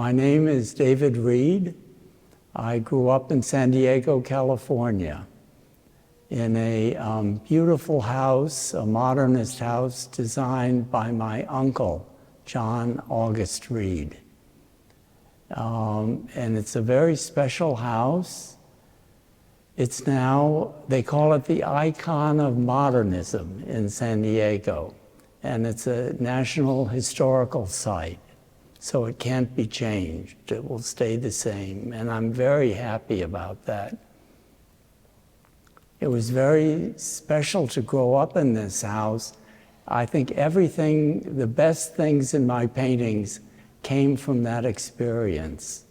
My name is David Reed. I grew up in San Diego, California, in a beautiful house, a modernist house designed by my uncle, John August Reed. And it's a very special house. It's now, they call it the icon of modernism in San Diego. And it's a National Historical Site, so it can't be changed. It will stay the same, and I'm very happy about that. It was very special to grow up in this house. I think everything, the best things in my paintings came from that experience.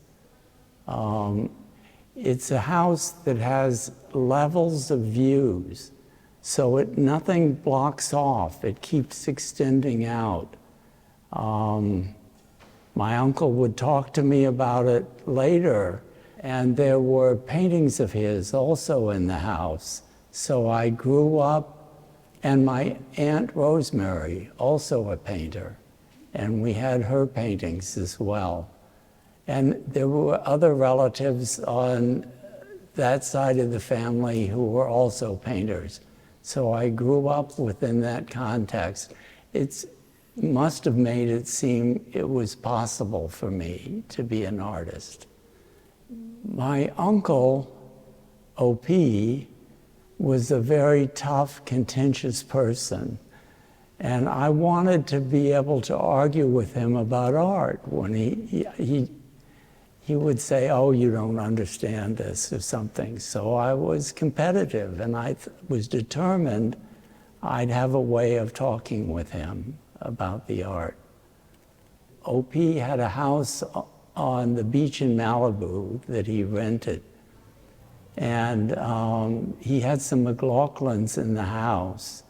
It's a house that has levels of views, so nothing blocks off. It keeps extending out. My uncle would talk to me about it later, and there were paintings of his also in the house. So I grew up, and my Aunt Rosemary, also a painter, and we had her paintings as well. And there were other relatives on that side of the family who were also painters. So I grew up within that context. It must have made it seem it was possible for me to be an artist. My uncle, O.P., was a very tough, contentious person. And I wanted to be able to argue with him about art when he would say, oh, you don't understand this or something. So I was competitive, and I was determined I'd have a way of talking with him about the art. O.P. had a house on the beach in Malibu that he rented. And he had some McLaughlins in the house.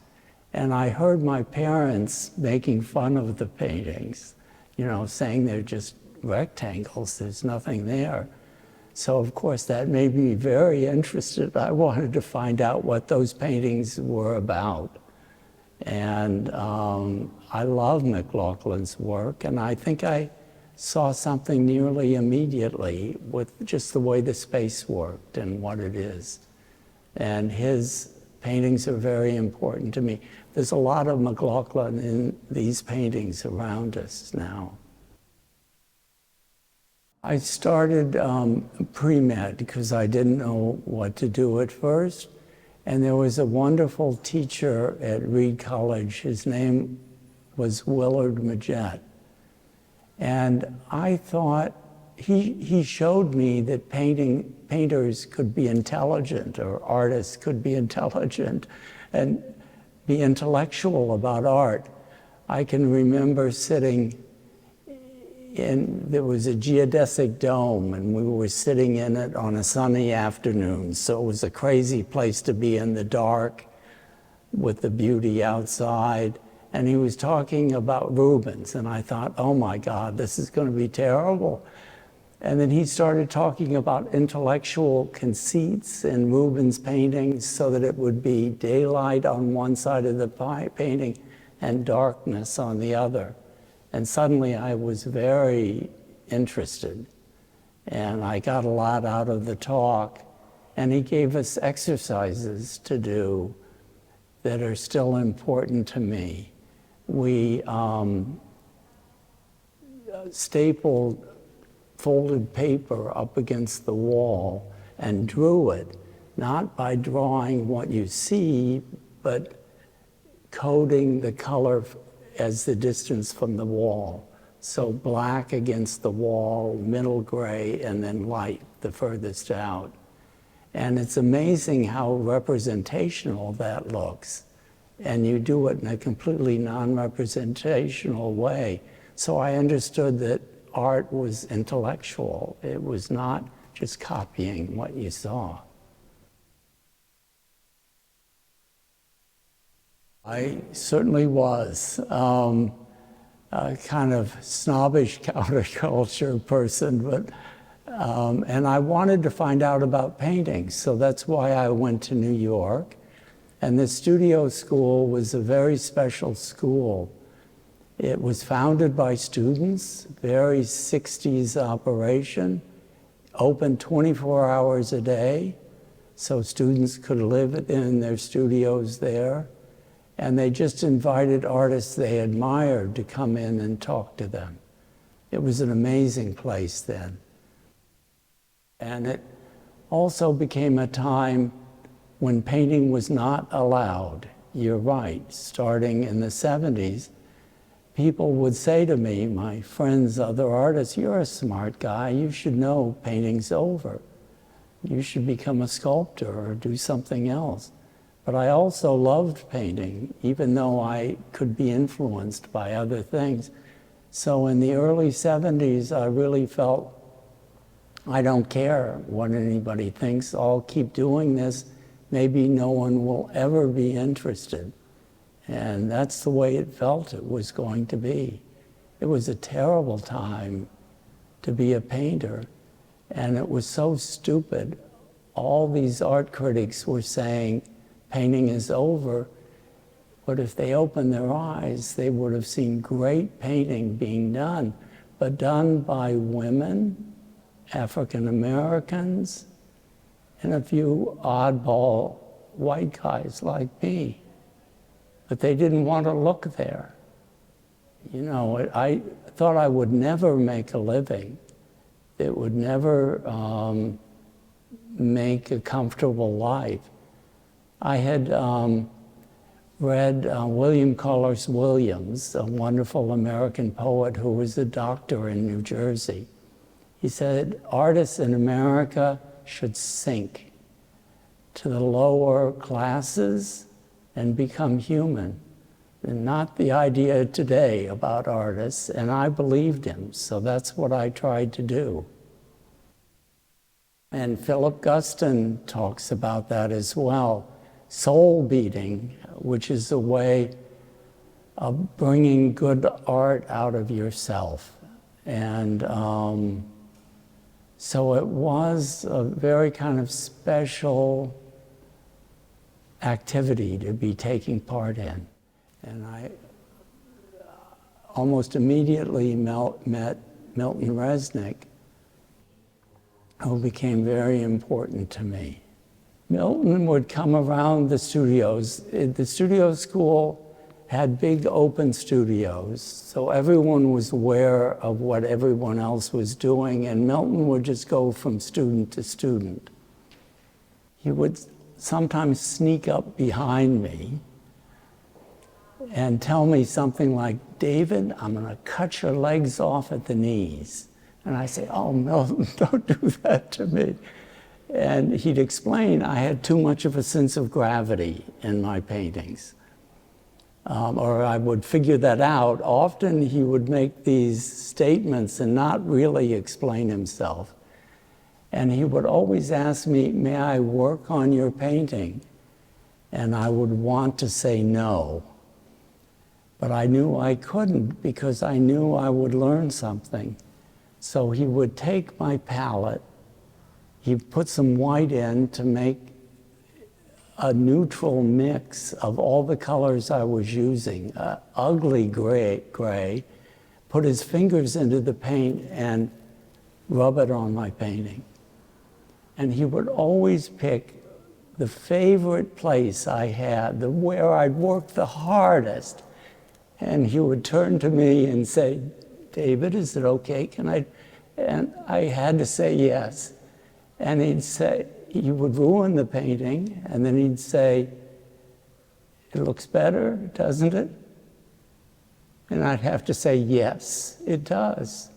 And I heard my parents making fun of the paintings, you know, saying they're just rectangles, there's nothing there. So of course that made me very interested. I wanted to find out what those paintings were about. And I love McLaughlin's work, and I think I saw something nearly immediately with just the way the space worked and what it is. And his paintings are very important to me. There's a lot of McLaughlin in these paintings around us now. I started pre-med because I didn't know what to do at first. And there was a wonderful teacher at Reed College. His name was Willard Majette. And I thought, he showed me that painters could be intelligent, or artists could be intelligent and be intellectual about art. I can remember sitting there was a geodesic dome, and we were sitting in it on a sunny afternoon. So it was a crazy place to be in the dark with the beauty outside. And he was talking about Rubens, and I thought, oh my God, this is going to be terrible. And then he started talking about intellectual conceits in Rubens' paintings so that it would be daylight on one side of the painting and darkness on the other. And suddenly I was very interested, and I got a lot out of the talk. And he gave us exercises to do that are still important to me. We stapled folded paper up against the wall and drew it, not by drawing what you see, but coding the color as the distance from the wall. So black against the wall, middle gray, and then light, the furthest out. And it's amazing how representational that looks. And you do it in a completely non-representational way. So I understood that art was intellectual. It was not just copying what you saw. I certainly was a kind of snobbish counterculture person, but and I wanted to find out about painting, so that's why I went to New York. And the studio school was a very special school. It was founded by students, very 60s operation, open 24 hours a day, so students could live in their studios there. And they just invited artists they admired to come in and talk to them. It was an amazing place then. And it also became a time when painting was not allowed. You're right, starting in the 70s, people would say to me, my friends, other artists, you're a smart guy, you should know painting's over. You should become a sculptor or do something else. But I also loved painting, even though I could be influenced by other things. So in the early 70s, I really felt, I don't care what anybody thinks, I'll keep doing this. Maybe no one will ever be interested. And that's the way it felt it was going to be. It was a terrible time to be a painter, and it was so stupid. All these art critics were saying, painting is over, but if they opened their eyes, they would have seen great painting being done, but done by women, African Americans, and a few oddball white guys like me. But they didn't want to look there. You know, I thought I would never make a living. It would never make a comfortable life. I had read William Carlos Williams, a wonderful American poet who was a doctor in New Jersey. He said, artists in America should sink to the lower classes and become human. And not the idea today about artists, and I believed him, so that's what I tried to do. And Philip Guston talks about that as well. Soul beating, which is a way of bringing good art out of yourself. And so it was a very kind of special activity to be taking part in. And I almost immediately met Milton Resnick, who became very important to me. Milton would come around the studios. The studio school had big open studios, so everyone was aware of what everyone else was doing, and Milton would just go from student to student. He would sometimes sneak up behind me and tell me something like, David, I'm gonna cut your legs off at the knees. And I say, oh, Milton, don't do that to me. And he'd explain I had too much of a sense of gravity in my paintings. Or I would figure that out. Often he would make these statements and not really explain himself. And he would always ask me, may I work on your painting? And I would want to say no. But I knew I couldn't because I knew I would learn something. So he would take my palette, he'd put some white in to make a neutral mix of all the colors I was using, ugly gray, put his fingers into the paint and rub it on my painting. And he would always pick the favorite place I had, where I'd worked the hardest. And he would turn to me and say, David, is it okay? Can I? And I had to say yes. And he'd say, he would ruin the painting, and then he'd say, it looks better, doesn't it? And I'd have to say, yes, it does.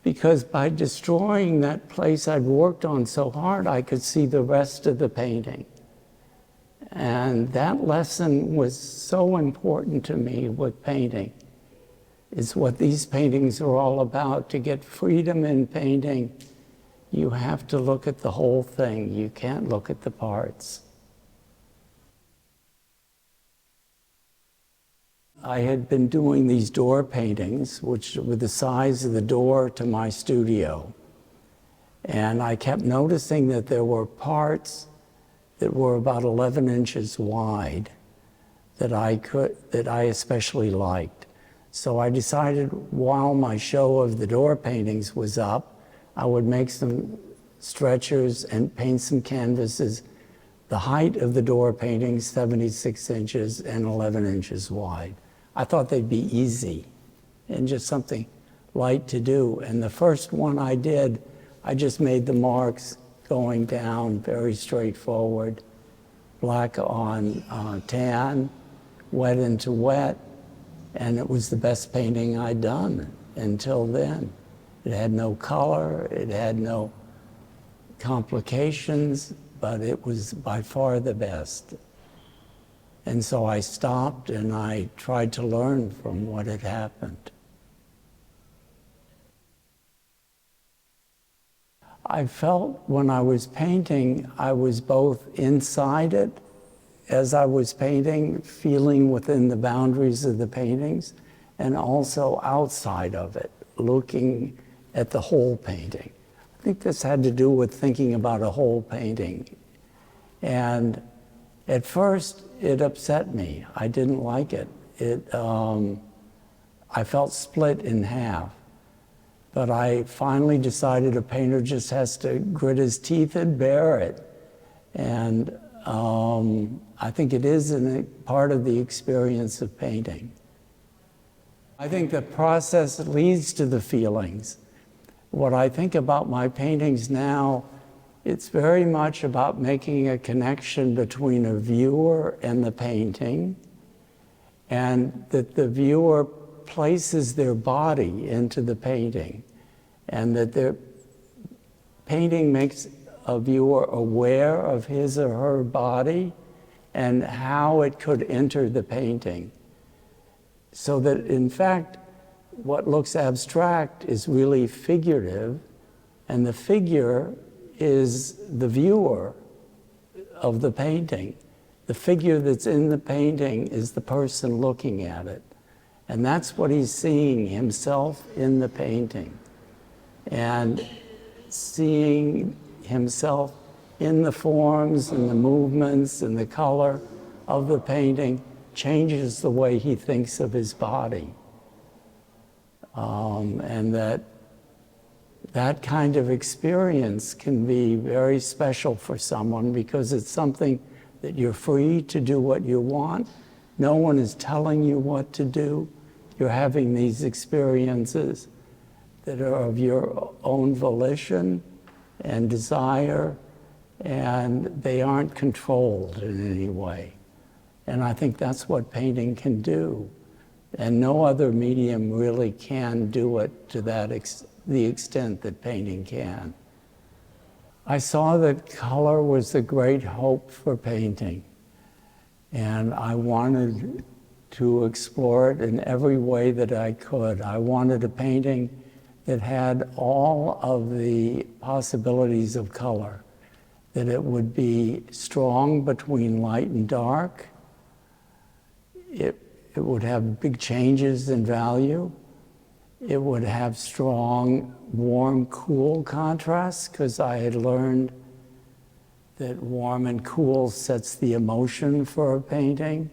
Because by destroying that place I'd worked on so hard, I could see the rest of the painting. And that lesson was so important to me with painting. It's what these paintings are all about. To get freedom in painting, you have to look at the whole thing. You can't look at the parts. I had been doing these door paintings, which were the size of the door to my studio. And I kept noticing that there were parts that were about 11 inches wide that I especially liked. So I decided while my show of the door paintings was up, I would make some stretchers and paint some canvases. The height of the door paintings, 76 inches and 11 inches wide. I thought they'd be easy and just something light to do. And the first one I did, I just made the marks going down, very straightforward, black on tan, wet into wet, and it was the best painting I'd done until then. It had no color, it had no complications, but it was by far the best. And so I stopped and I tried to learn from what had happened. I felt when I was painting, I was both inside it as I was painting, feeling within the boundaries of the paintings, and also outside of it, looking at the whole painting. I think this had to do with thinking about a whole painting. And at first, it upset me. I didn't like it. I felt split in half. But I finally decided a painter just has to grit his teeth and bear it. And I think it is part of the experience of painting. I think the process leads to the feelings. What I think about my paintings now, it's very much about making a connection between a viewer and the painting, and that the viewer places their body into the painting, and that the painting makes a viewer aware of his or her body and how it could enter the painting. So that, in fact, what looks abstract is really figurative, and the figure is the viewer of the painting. The figure that's in the painting is the person looking at it. And that's what he's seeing, himself in the painting. And seeing himself in the forms and the movements and the color of the painting changes the way he thinks of his body. And that kind of experience can be very special for someone because it's something that you're free to do what you want. No one is telling you what to do. You're having these experiences that are of your own volition and desire, and they aren't controlled in any way. And I think that's what painting can do. And no other medium really can do it to the extent that painting can. I saw that color was the great hope for painting, and I wanted to explore it in every way that I could. I wanted a painting that had all of the possibilities of color, that it would be strong between light and dark. It would have big changes in value. It would have strong, warm, cool contrasts, because I had learned that warm and cool sets the emotion for a painting.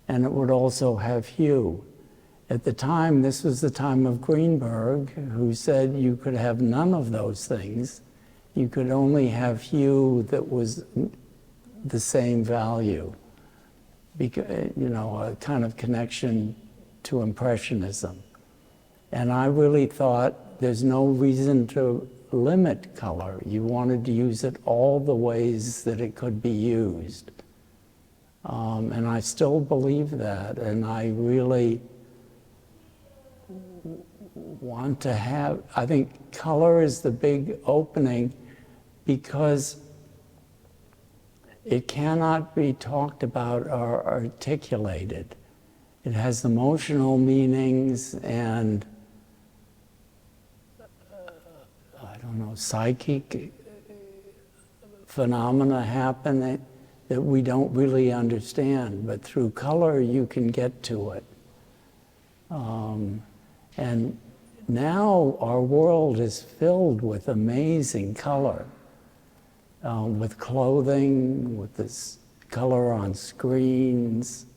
And it would also have hue. At the time, this was the time of Greenberg, who said you could have none of those things. You could only have hue that was the same value. Because, you know, a kind of connection to Impressionism. And I really thought there's no reason to limit color. You wanted to use it all the ways that it could be used. And I still believe that, and I really want to have, I think color is the big opening because it cannot be talked about or articulated. It has emotional meanings and, I don't know, psychic phenomena happen that we don't really understand, but through color you can get to it. And now our world is filled with amazing color, with clothing, with this color on screens.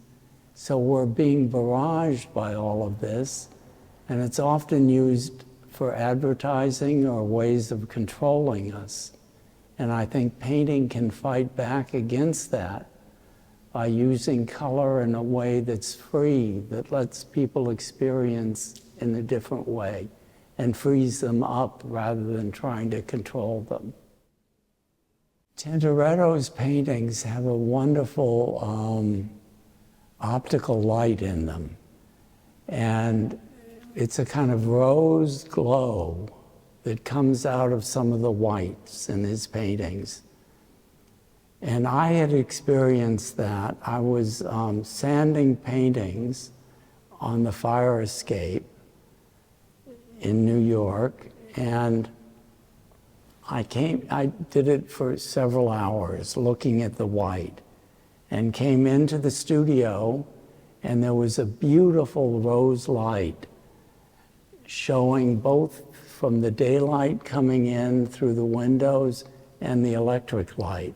So we're being barraged by all of this, and it's often used for advertising or ways of controlling us. And I think painting can fight back against that by using color in a way that's free, that lets people experience in a different way and frees them up rather than trying to control them. Tintoretto's paintings have a wonderful optical light in them. And it's a kind of rose glow that comes out of some of the whites in his paintings. And I had experienced that. I was sanding paintings on the fire escape in New York, and I did it for several hours looking at the white, and came into the studio, and there was a beautiful rose light showing both from the daylight coming in through the windows and the electric light.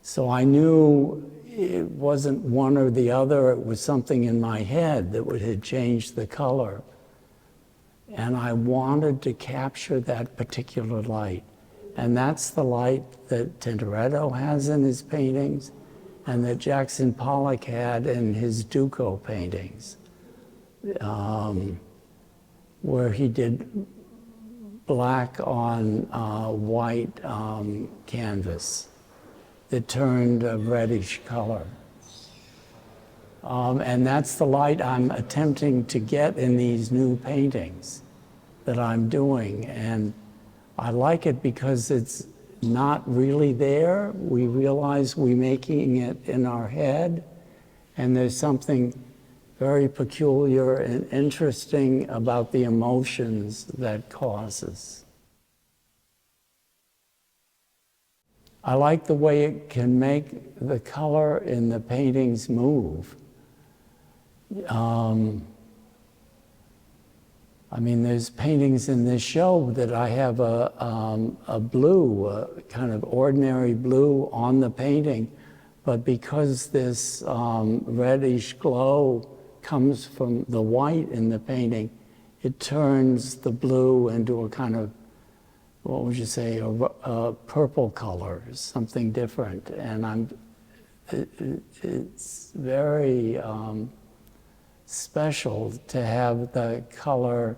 So I knew it wasn't one or the other, it was something in my head that had changed the color. And I wanted to capture that particular light. And that's the light that Tintoretto has in his paintings and that Jackson Pollock had in his Duco paintings, where he did black on white canvas that turned a reddish color. And that's the light I'm attempting to get in these new paintings that I'm doing. And I like it because it's not really there. We realize we're making it in our head, and there's something very peculiar and interesting about the emotions that causes. I like the way it can make the color in the paintings move. I mean, there's paintings in this show that I have a blue, a kind of ordinary blue on the painting, but because this reddish glow comes from the white in the painting, it turns the blue into a kind of, what would you say, a purple color, something different. And it's very special to have the color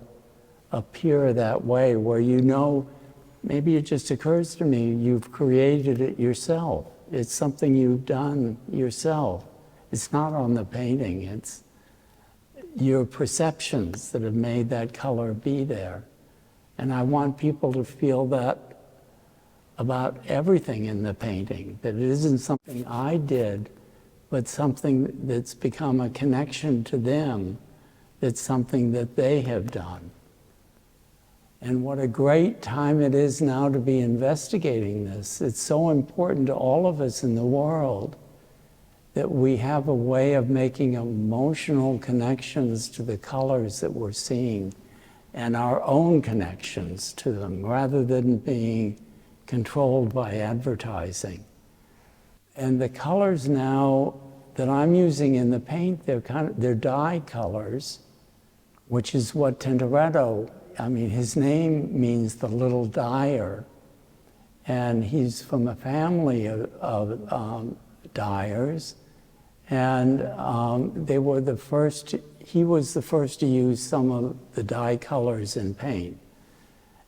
appear that way, where you know, maybe it just occurs to me, you've created it yourself. It's something you've done yourself. It's not on the painting, it's your perceptions that have made that color be there. And I want people to feel that about everything in the painting, that it isn't something I did, but something that's become a connection to them, that's something that they have done. And what a great time it is now to be investigating this. It's so important to all of us in the world that we have a way of making emotional connections to the colors that we're seeing and our own connections to them, rather than being controlled by advertising. And the colors now that I'm using in the paint, they're dye colors, which is what Tintoretto, I mean, his name means the little dyer, and he's from a family of dyers, and they were the first. He was the first to use some of the dye colors in paint,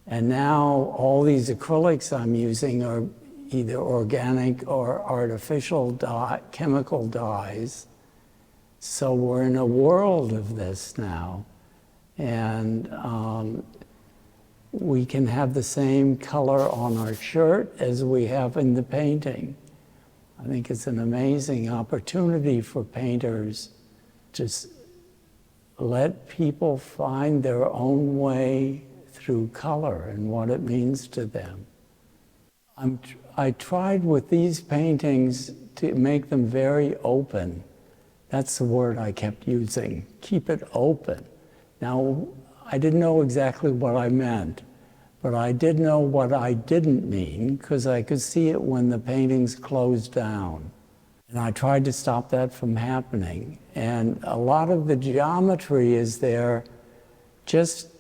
and now all these acrylics I'm using are either organic or artificial chemical dyes. So we're in a world of this now. And we can have the same color on our shirt as we have in the painting. I think it's an amazing opportunity for painters to let people find their own way through color and what it means to them. I tried with these paintings to make them very open. That's the word I kept using, keep it open. Now, I didn't know exactly what I meant, but I did know what I didn't mean, because I could see it when the paintings closed down. And I tried to stop that from happening. And a lot of the geometry is there, just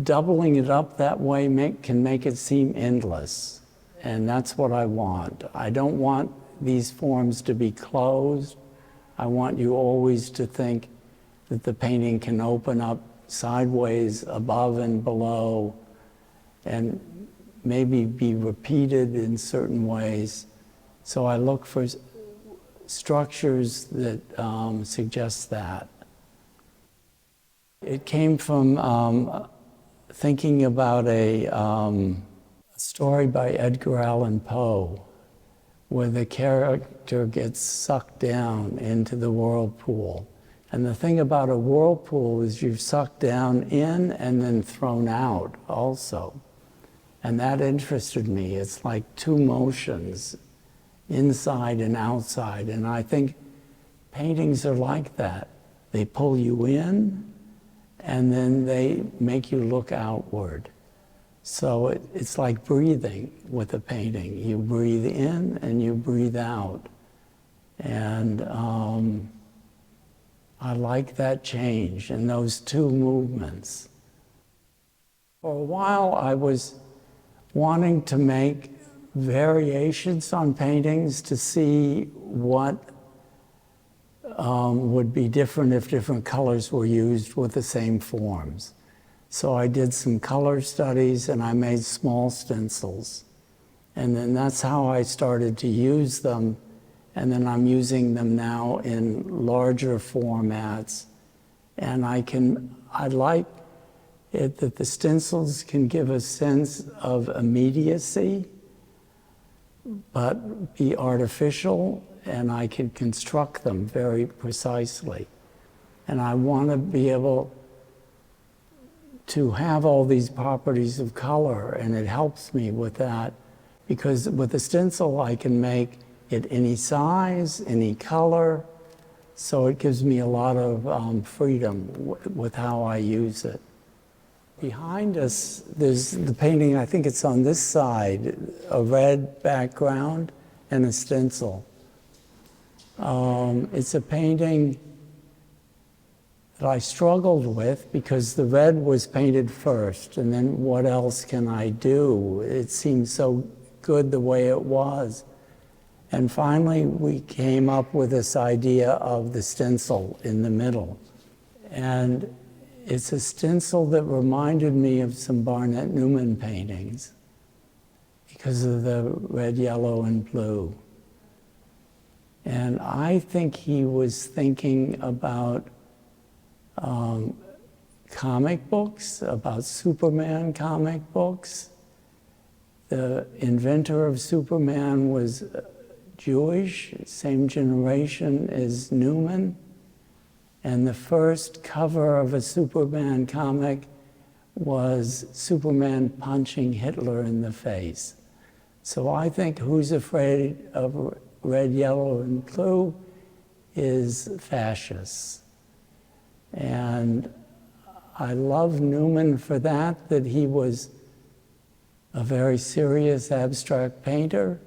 doubling it up that way can make it seem endless. And that's what I want. I don't want these forms to be closed. I want you always to think that the painting can open up sideways, above and below, and maybe be repeated in certain ways. So I look for structures that suggest that. It came from thinking about a story by Edgar Allan Poe, where the character gets sucked down into the whirlpool. And the thing about a whirlpool is you're sucked down in and then thrown out also. And that interested me. It's like two motions, inside and outside. And I think paintings are like that. They pull you in and then they make you look outward. So it's like breathing with a painting. You breathe in and you breathe out. And I like that change in those two movements. For a while I was wanting to make variations on paintings to see what would be different if different colors were used with the same forms. So I did some color studies and I made small stencils. And then that's how I started to use them. And then I'm using them now in larger formats. And I like it that the stencils can give a sense of immediacy, but be artificial, and I can construct them very precisely. And I want to be able to have all these properties of color, and it helps me with that, because with a stencil I can make it any size, any color, so it gives me a lot of freedom with how I use it. Behind us, there's the painting, I think it's on this side, a red background and a stencil. It's a painting that I struggled with because the red was painted first, and then what else can I do? It seemed so good the way it was. And finally, we came up with this idea of the stencil in the middle. And it's a stencil that reminded me of some Barnett Newman paintings because of the red, yellow, and blue. And I think he was thinking about comic books, about Superman comic books. The inventor of Superman was Jewish, same generation as Newman. And the first cover of a Superman comic was Superman punching Hitler in the face. So I think Who's Afraid of Red, Yellow, and Blue is fascist. And I love Newman for that he was a very serious abstract painter,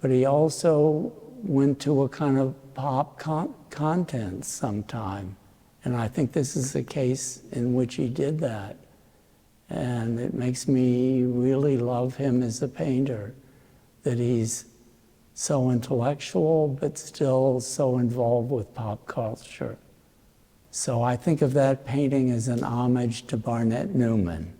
but he also went to a kind of pop content sometime. And I think this is a case in which he did that. And it makes me really love him as a painter, that he's so intellectual, but still so involved with pop culture. So I think of that painting as an homage to Barnett Newman.